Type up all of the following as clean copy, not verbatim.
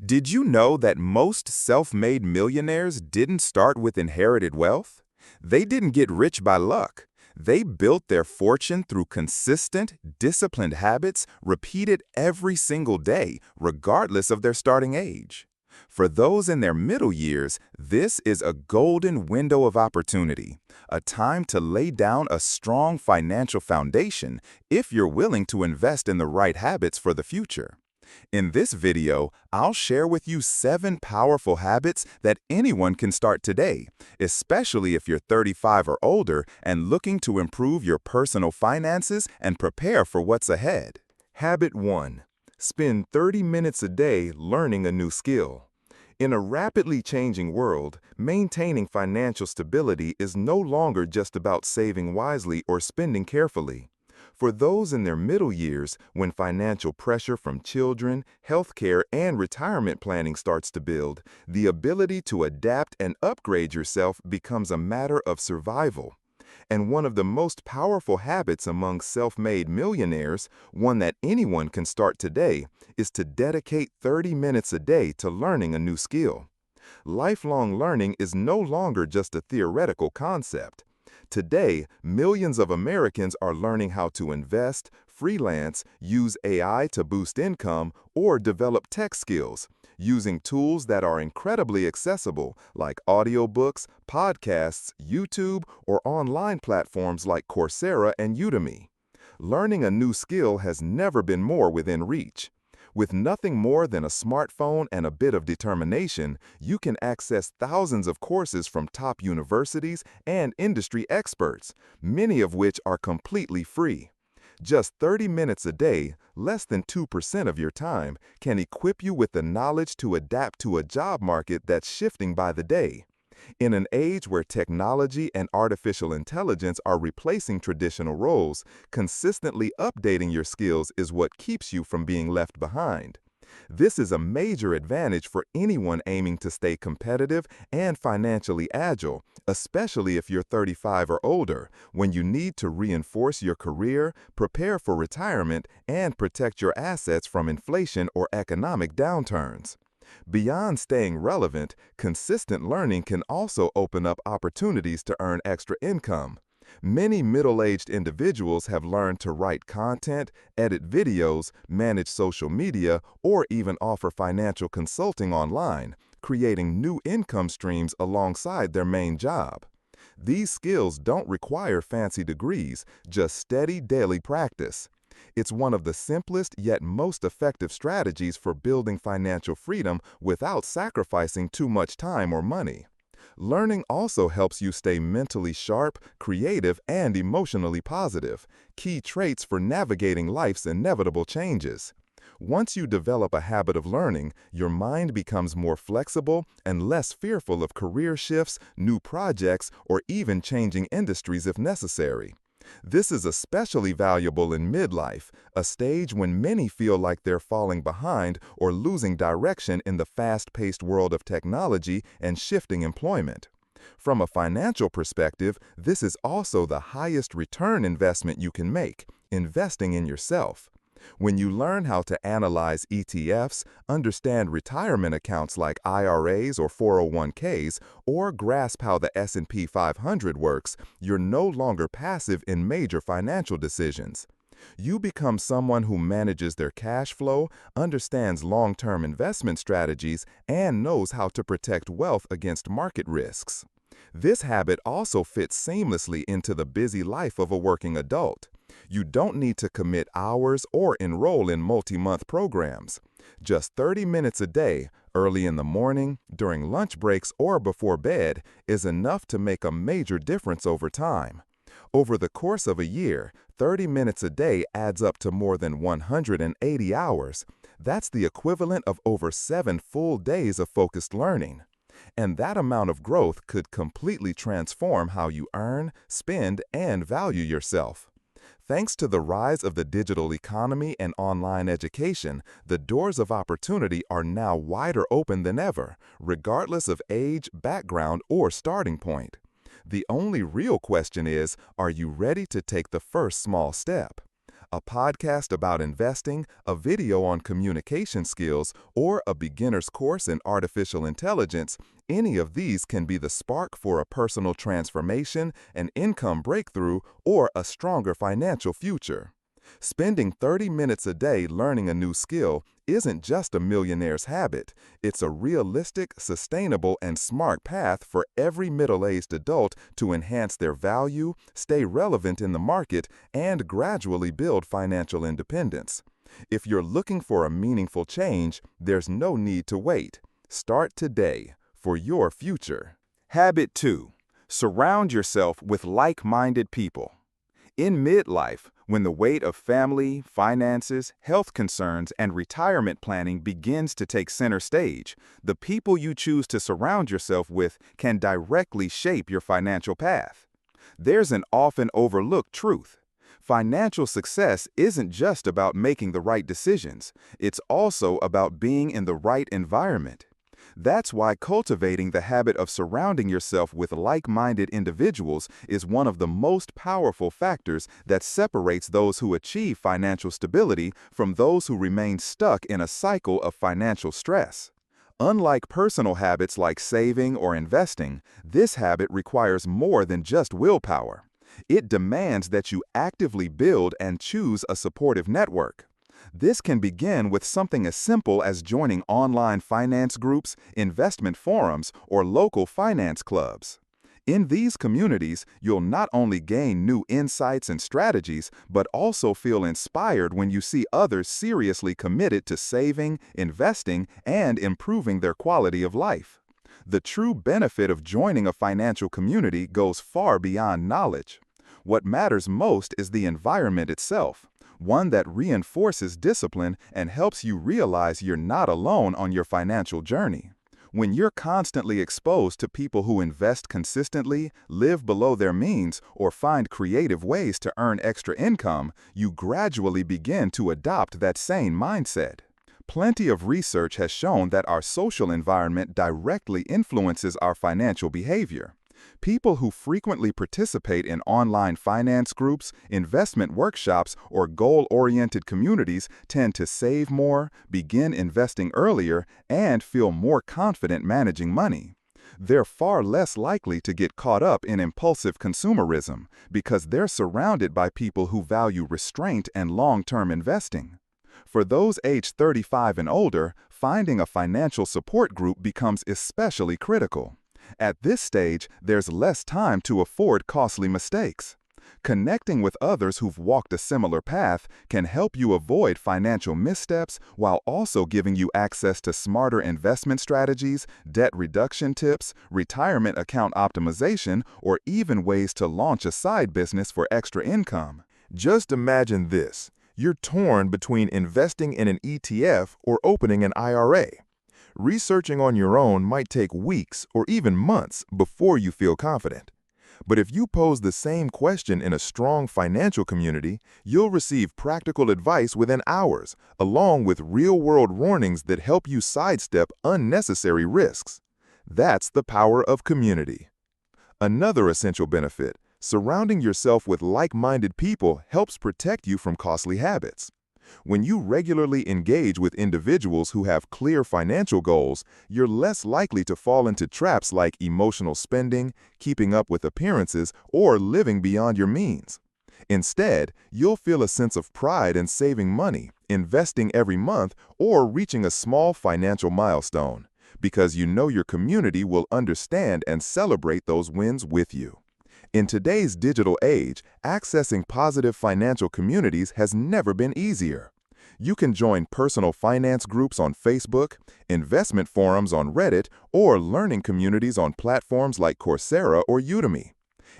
Did you know that most self-made millionaires didn't start with inherited wealth? They didn't get rich by luck. They built their fortune through consistent, disciplined habits repeated every single day, regardless of their starting age. For those in their middle years, this is a golden window of opportunity, a time to lay down a strong financial foundation if you're willing to invest in the right habits for the future. In this video, I'll share with you 7 powerful habits that anyone can start today, especially if you're 35 or older and looking to improve your personal finances and prepare for what's ahead. Habit 1. Spend 30 minutes a day learning a new skill. In a rapidly changing world, maintaining financial stability is no longer just about saving wisely or spending carefully. For those in their middle years, when financial pressure from children, healthcare, and retirement planning starts to build, the ability to adapt and upgrade yourself becomes a matter of survival. And one of the most powerful habits among self-made millionaires, one that anyone can start today, is to dedicate 30 minutes a day to learning a new skill. Lifelong learning is no longer just a theoretical concept. Today, millions of Americans are learning how to invest, freelance, use AI to boost income, or develop tech skills, using tools that are incredibly accessible, like audiobooks, podcasts, YouTube, or online platforms like Coursera and Udemy. Learning a new skill has never been more within reach. With nothing more than a smartphone and a bit of determination, you can access thousands of courses from top universities and industry experts, many of which are completely free. Just 30 minutes a day, less than 2% of your time, can equip you with the knowledge to adapt to a job market that's shifting by the day. In an age where technology and artificial intelligence are replacing traditional roles, consistently updating your skills is what keeps you from being left behind. This is a major advantage for anyone aiming to stay competitive and financially agile, especially if you're 35 or older, when you need to reinforce your career, prepare for retirement, and protect your assets from inflation or economic downturns. Beyond staying relevant, consistent learning can also open up opportunities to earn extra income. Many middle-aged individuals have learned to write content, edit videos, manage social media, or even offer financial consulting online, creating new income streams alongside their main job. These skills don't require fancy degrees, just steady daily practice. It's one of the simplest yet most effective strategies for building financial freedom without sacrificing too much time or money. Learning also helps you stay mentally sharp, creative, and emotionally positive, key traits for navigating life's inevitable changes. Once you develop a habit of learning, your mind becomes more flexible and less fearful of career shifts, new projects, or even changing industries if necessary. This is especially valuable in midlife, a stage when many feel like they're falling behind or losing direction in the fast-paced world of technology and shifting employment. From a financial perspective, this is also the highest return investment you can make, investing in yourself. When you learn how to analyze ETFs, understand retirement accounts like IRAs or 401ks, or grasp how the S&P 500 works, you're no longer passive in major financial decisions. You become someone who manages their cash flow, understands long-term investment strategies, and knows how to protect wealth against market risks. This habit also fits seamlessly into the busy life of a working adult. You don't need to commit hours or enroll in multi-month programs. Just 30 minutes a day, early in the morning, during lunch breaks, or before bed, is enough to make a major difference over time. Over the course of a year, 30 minutes a day adds up to more than 180 hours. That's the equivalent of over 7 full days of focused learning. And that amount of growth could completely transform how you earn, spend, and value yourself. Thanks to the rise of the digital economy and online education, the doors of opportunity are now wider open than ever, regardless of age, background, or starting point. The only real question is, are you ready to take the first small step? A podcast about investing, a video on communication skills, or a beginner's course in artificial intelligence, any of these can be the spark for a personal transformation, an income breakthrough, or a stronger financial future. Spending 30 minutes a day learning a new skill isn't just a millionaire's habit. It's a realistic, sustainable, and smart path for every middle-aged adult to enhance their value, stay relevant in the market, and gradually build financial independence. If you're looking for a meaningful change, there's no need to wait. Start today for your future. Habit 2. Surround yourself with like-minded people. In midlife, when the weight of family, finances, health concerns, and retirement planning begins to take center stage, the people you choose to surround yourself with can directly shape your financial path. There's an often overlooked truth. Financial success isn't just about making the right decisions, it's also about being in the right environment. That's why cultivating the habit of surrounding yourself with like-minded individuals is one of the most powerful factors that separates those who achieve financial stability from those who remain stuck in a cycle of financial stress. Unlike personal habits like saving or investing, this habit requires more than just willpower. It demands that you actively build and choose a supportive network. This can begin with something as simple as joining online finance groups, investment forums, or local finance clubs. In these communities, you'll not only gain new insights and strategies, but also feel inspired when you see others seriously committed to saving, investing, and improving their quality of life. The true benefit of joining a financial community goes far beyond knowledge. What matters most is the environment itself. One that reinforces discipline and helps you realize you're not alone on your financial journey. When you're constantly exposed to people who invest consistently, live below their means, or find creative ways to earn extra income, you gradually begin to adopt that same mindset. Plenty of research has shown that our social environment directly influences our financial behavior. People who frequently participate in online finance groups, investment workshops, or goal-oriented communities tend to save more, begin investing earlier, and feel more confident managing money. They're far less likely to get caught up in impulsive consumerism because they're surrounded by people who value restraint and long-term investing. For those aged 35 and older, finding a financial support group becomes especially critical. At this stage, there's less time to afford costly mistakes. Connecting with others who've walked a similar path can help you avoid financial missteps while also giving you access to smarter investment strategies, debt reduction tips, retirement account optimization, or even ways to launch a side business for extra income. Just imagine this. You're torn between investing in an ETF or opening an IRA. Researching on your own might take weeks or even months before you feel confident. But if you pose the same question in a strong financial community, you'll receive practical advice within hours, along with real-world warnings that help you sidestep unnecessary risks. That's the power of community. Another essential benefit, surrounding yourself with like-minded people helps protect you from costly habits. When you regularly engage with individuals who have clear financial goals, you're less likely to fall into traps like emotional spending, keeping up with appearances, or living beyond your means. Instead, you'll feel a sense of pride in saving money, investing every month, or reaching a small financial milestone, because you know your community will understand and celebrate those wins with you. In today's digital age, accessing positive financial communities has never been easier. You can join personal finance groups on Facebook, investment forums on Reddit, or learning communities on platforms like Coursera or Udemy.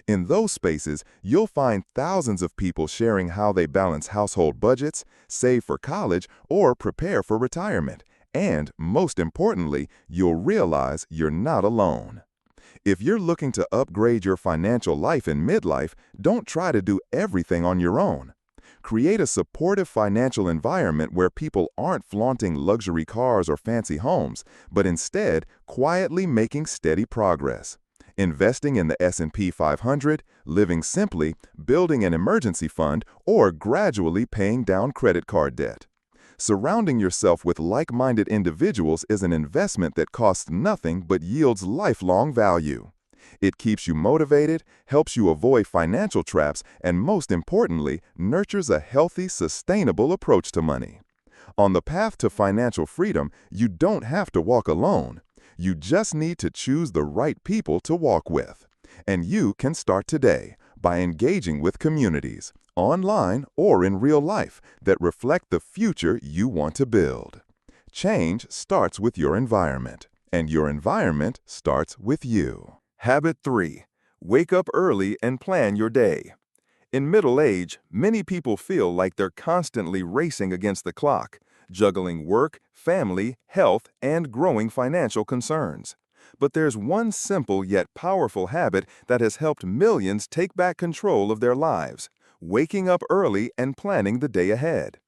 In those spaces, you'll find thousands of people sharing how they balance household budgets, save for college, or prepare for retirement. And, most importantly, you'll realize you're not alone. If you're looking to upgrade your financial life in midlife, don't try to do everything on your own. Create a supportive financial environment where people aren't flaunting luxury cars or fancy homes, but instead quietly making steady progress. investing in the S&P 500, living simply, building an emergency fund, or gradually paying down credit card debt. Surrounding yourself with like-minded individuals is an investment that costs nothing but yields lifelong value. It keeps you motivated, helps you avoid financial traps, and most importantly, nurtures a healthy, sustainable approach to money. On the path to financial freedom, you don't have to walk alone. You just need to choose the right people to walk with. And you can start today by engaging with communities, online or in real life, that reflect the future you want to build. Change starts with your environment, and your environment starts with you. Habit 3. Wake up early and plan your day. In middle age, many people feel like they're constantly racing against the clock, juggling work, family, health, and growing financial concerns. But there's one simple yet powerful habit that has helped millions take back control of their lives: waking up early and planning the day ahead.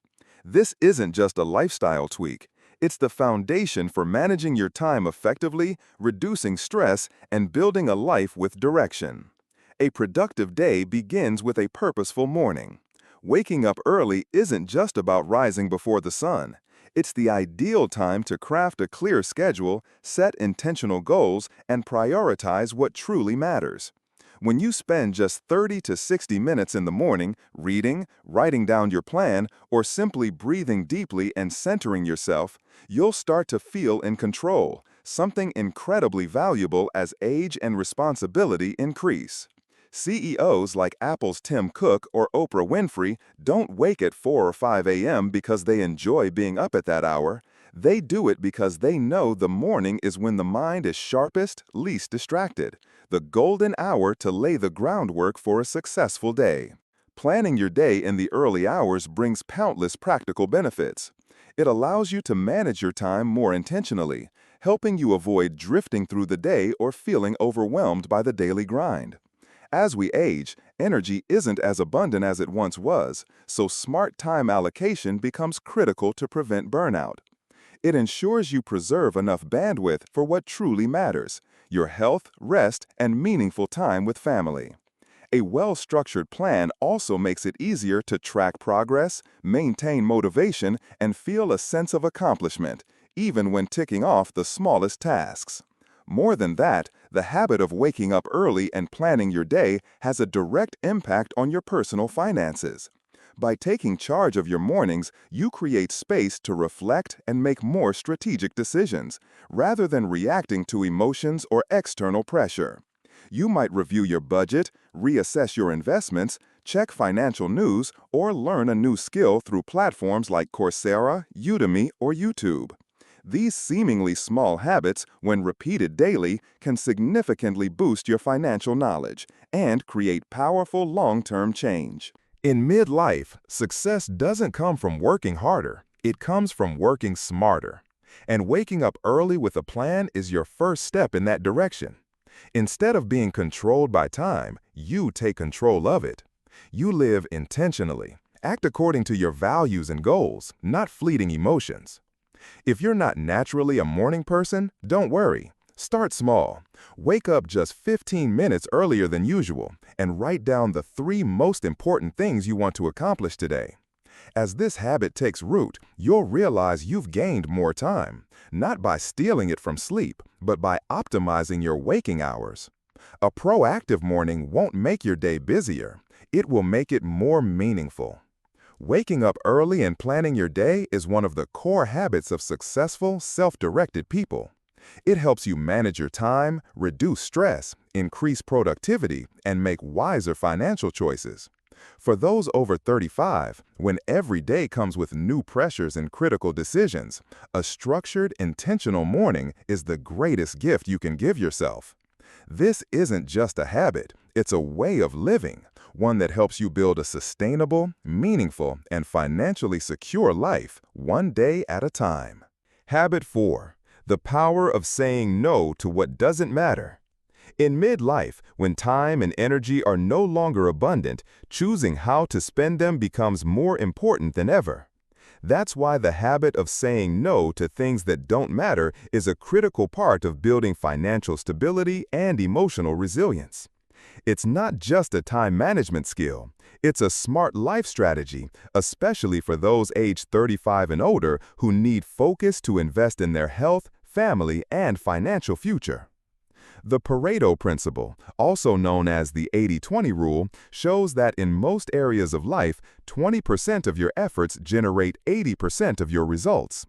This isn't just a lifestyle tweak. It's the foundation for managing your time effectively, reducing stress, and building a life with direction. A productive day begins with a purposeful morning. Waking up early isn't just about rising before the sun. It's the ideal time to craft a clear schedule, set intentional goals, and prioritize what truly matters. When you spend just 30 to 60 minutes in the morning reading, writing down your plan, or simply breathing deeply and centering yourself, you'll start to feel in control, something incredibly valuable as age and responsibility increase. CEOs like Apple's Tim Cook or Oprah Winfrey don't wake at 4 or 5 a.m. because they enjoy being up at that hour. They do it because they know the morning is when the mind is sharpest, least distracted, the golden hour to lay the groundwork for a successful day. Planning your day in the early hours brings countless practical benefits. It allows you to manage your time more intentionally, helping you avoid drifting through the day or feeling overwhelmed by the daily grind. As we age, energy isn't as abundant as it once was, so smart time allocation becomes critical to prevent burnout. It ensures you preserve enough bandwidth for what truly matters: your health, rest, and meaningful time with family. A well-structured plan also makes it easier to track progress, maintain motivation, and feel a sense of accomplishment, even when ticking off the smallest tasks. More than that, the habit of waking up early and planning your day has a direct impact on your personal finances. By taking charge of your mornings, you create space to reflect and make more strategic decisions, rather than reacting to emotions or external pressure. You might review your budget, reassess your investments, check financial news, or learn a new skill through platforms like Coursera, Udemy, or YouTube. These seemingly small habits, when repeated daily, can significantly boost your financial knowledge and create powerful long-term change. In midlife, success doesn't come from working harder. It comes from working smarter. And waking up early with a plan is your first step in that direction. Instead of being controlled by time, you take control of it. You live intentionally. Act according to your values and goals, not fleeting emotions. If you're not naturally a morning person, don't worry. Start small. Wake up just 15 minutes earlier than usual and write down the 3 most important things you want to accomplish today. As this habit takes root, you'll realize you've gained more time, not by stealing it from sleep, but by optimizing your waking hours. A proactive morning won't make your day busier. It will make it more meaningful. Waking up early and planning your day is one of the core habits of successful, self-directed people. It helps you manage your time, reduce stress, increase productivity, and make wiser financial choices. For those over 35, when every day comes with new pressures and critical decisions, a structured, intentional morning is the greatest gift you can give yourself. This isn't just a habit, it's a way of living, one that helps you build a sustainable, meaningful, and financially secure life, one day at a time. Habit 4. The power of saying no to what doesn't matter. In midlife, when time and energy are no longer abundant, choosing how to spend them becomes more important than ever. That's why the habit of saying no to things that don't matter is a critical part of building financial stability and emotional resilience. It's not just a time management skill. It's a smart life strategy, especially for those aged 35 and older who need focus to invest in their health, family, and financial future. The Pareto principle, also known as the 80-20 rule, shows that in most areas of life, 20% of your efforts generate 80% of your results.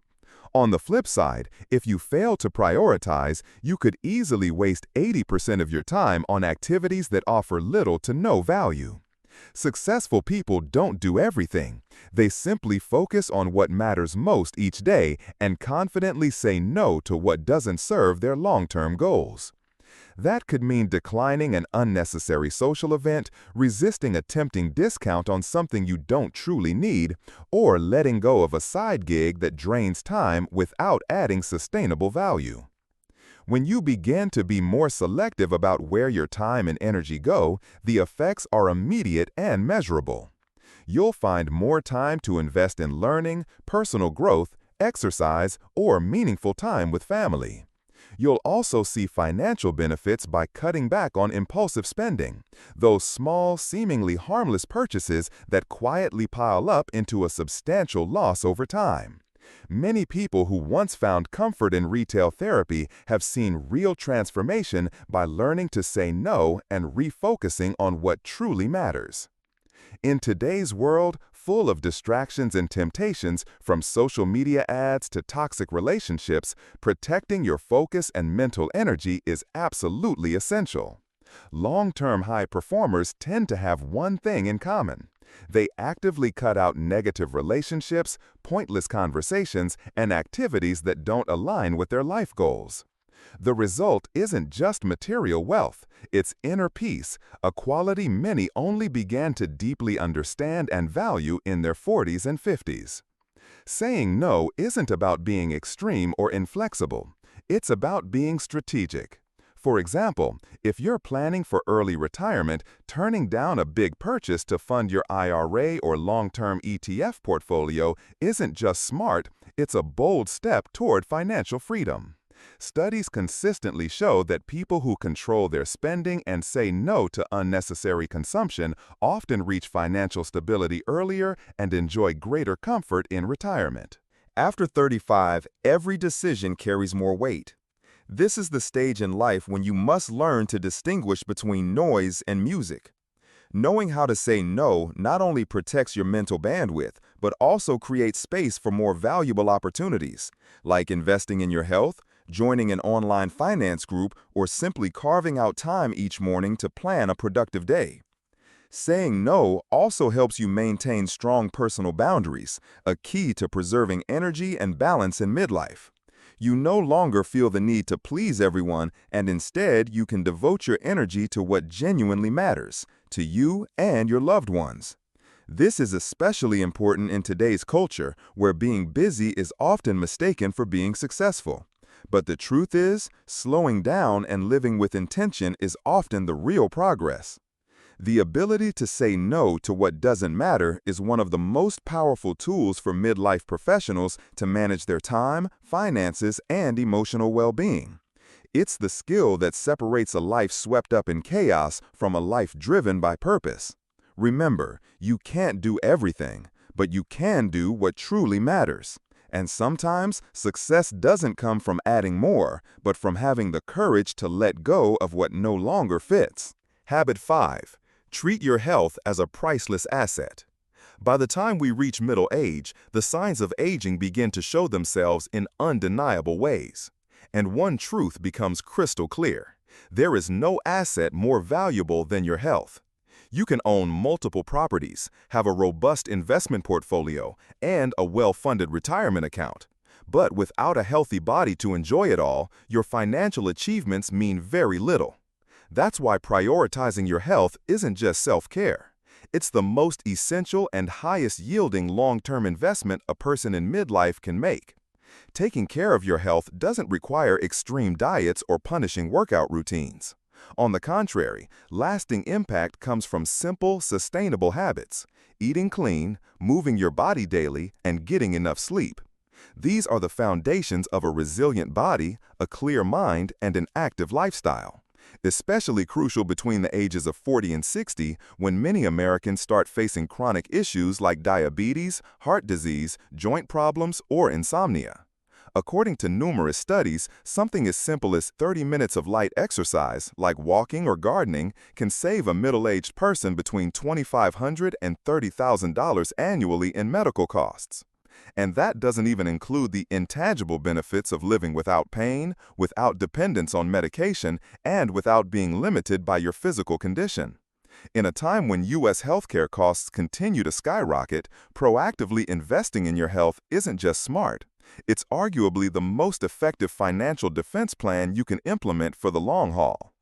On the flip side, if you fail to prioritize, you could easily waste 80% of your time on activities that offer little to no value. Successful people don't do everything. They simply focus on what matters most each day and confidently say no to what doesn't serve their long-term goals. That could mean declining an unnecessary social event, resisting a tempting discount on something you don't truly need, or letting go of a side gig that drains time without adding sustainable value. When you begin to be more selective about where your time and energy go, the effects are immediate and measurable. You'll find more time to invest in learning, personal growth, exercise, or meaningful time with family. You'll also see financial benefits by cutting back on impulsive spending, those small, seemingly harmless purchases that quietly pile up into a substantial loss over time. Many people who once found comfort in retail therapy have seen real transformation by learning to say no and refocusing on what truly matters. In today's world, full of distractions and temptations, from social media ads to toxic relationships, protecting your focus and mental energy is absolutely essential. Long-term high performers tend to have one thing in common. They actively cut out negative relationships, pointless conversations, and activities that don't align with their life goals. The result isn't just material wealth, it's inner peace, a quality many only began to deeply understand and value in their 40s and 50s. Saying no isn't about being extreme or inflexible. It's about being strategic. For example, if you're planning for early retirement, turning down a big purchase to fund your IRA or long-term ETF portfolio isn't just smart, it's a bold step toward financial freedom. Studies consistently show that people who control their spending and say no to unnecessary consumption often reach financial stability earlier and enjoy greater comfort in retirement. After 35, every decision carries more weight. This is the stage in life when you must learn to distinguish between noise and music. Knowing how to say no not only protects your mental bandwidth, but also creates space for more valuable opportunities, like investing in your health, joining an online finance group, or simply carving out time each morning to plan a productive day. Saying no also helps you maintain strong personal boundaries, a key to preserving energy and balance in midlife. You no longer feel the need to please everyone, and instead you can devote your energy to what genuinely matters, to you and your loved ones. This is especially important in today's culture, where being busy is often mistaken for being successful. But the truth is, slowing down and living with intention is often the real progress. The ability to say no to what doesn't matter is one of the most powerful tools for midlife professionals to manage their time, finances, and emotional well-being. It's the skill that separates a life swept up in chaos from a life driven by purpose. Remember, you can't do everything, but you can do what truly matters. And sometimes, success doesn't come from adding more, but from having the courage to let go of what no longer fits. Habit 5. Treat your health as a priceless asset. By the time we reach middle age, the signs of aging begin to show themselves in undeniable ways. And one truth becomes crystal clear. There is no asset more valuable than your health. You can own multiple properties, have a robust investment portfolio, and a well-funded retirement account. But without a healthy body to enjoy it all, your financial achievements mean very little. That's why prioritizing your health isn't just self-care. It's the most essential and highest-yielding long-term investment a person in midlife can make. Taking care of your health doesn't require extreme diets or punishing workout routines. On the contrary, lasting impact comes from simple, sustainable habits. eating clean, moving your body daily, and getting enough sleep. These are the foundations of a resilient body, a clear mind, and an active lifestyle. Especially crucial between the ages of 40 and 60, when many Americans start facing chronic issues like diabetes, heart disease, joint problems, or insomnia. According to numerous studies, something as simple as 30 minutes of light exercise, like walking or gardening, can save a middle-aged person between $2,500 and $30,000 annually in medical costs. And that doesn't even include the intangible benefits of living without pain, without dependence on medication, and without being limited by your physical condition. In a time when U.S. healthcare costs continue to skyrocket, proactively investing in your health isn't just smart. It's arguably the most effective financial defense plan you can implement for the long haul.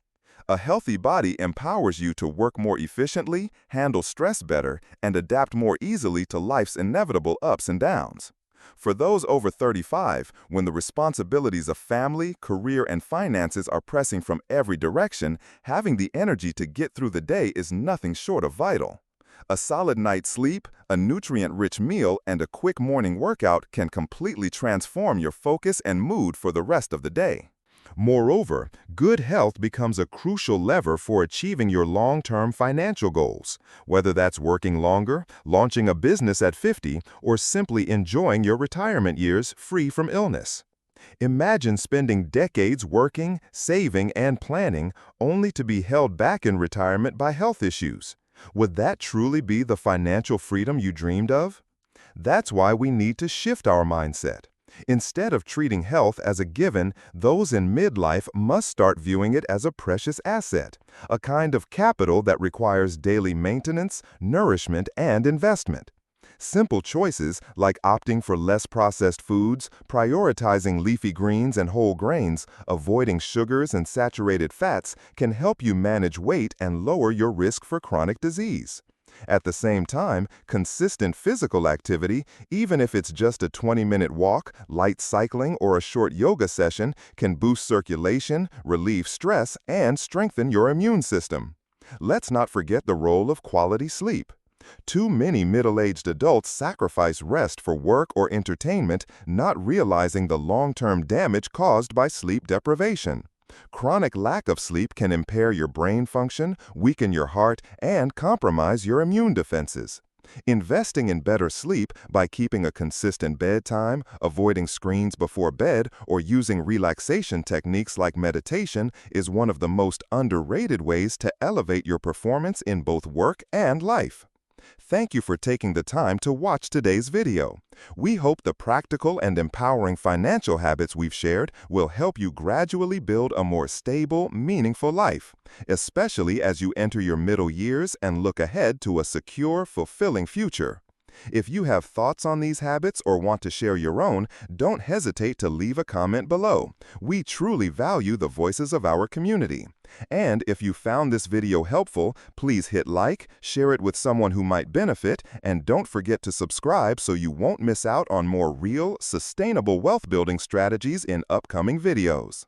A healthy body empowers you to work more efficiently, handle stress better, and adapt more easily to life's inevitable ups and downs. For those over 35, when the responsibilities of family, career, and finances are pressing from every direction, having the energy to get through the day is nothing short of vital. A solid night's sleep, a nutrient-rich meal, and a quick morning workout can completely transform your focus and mood for the rest of the day. Moreover, good health becomes a crucial lever for achieving your long-term financial goals, whether that's working longer, launching a business at 50, or simply enjoying your retirement years free from illness. Imagine spending decades working, saving, and planning, only to be held back in retirement by health issues. Would that truly be the financial freedom you dreamed of? That's why we need to shift our mindset. Instead of treating health as a given, those in midlife must start viewing it as a precious asset, a kind of capital that requires daily maintenance, nourishment, and investment. Simple choices like opting for less processed foods, prioritizing leafy greens and whole grains, avoiding sugars and saturated fats can help you manage weight and lower your risk for chronic disease. At the same time, consistent physical activity, even if it's just a 20-minute walk, light cycling, or a short yoga session, can boost circulation, relieve stress, and strengthen your immune system. Let's not forget the role of quality sleep. Too many middle-aged adults sacrifice rest for work or entertainment, not realizing the long-term damage caused by sleep deprivation. Chronic lack of sleep can impair your brain function, weaken your heart, and compromise your immune defenses. Investing in better sleep by keeping a consistent bedtime, avoiding screens before bed, or using relaxation techniques like meditation is one of the most underrated ways to elevate your performance in both work and life. Thank you for taking the time to watch today's video. We hope the practical and empowering financial habits we've shared will help you gradually build a more stable, meaningful life, especially as you enter your middle years and look ahead to a secure, fulfilling future. If you have thoughts on these habits or want to share your own, don't hesitate to leave a comment below. We truly value the voices of our community. And if you found this video helpful, please hit like, share it with someone who might benefit, and don't forget to subscribe so you won't miss out on more real, sustainable wealth building strategies in upcoming videos.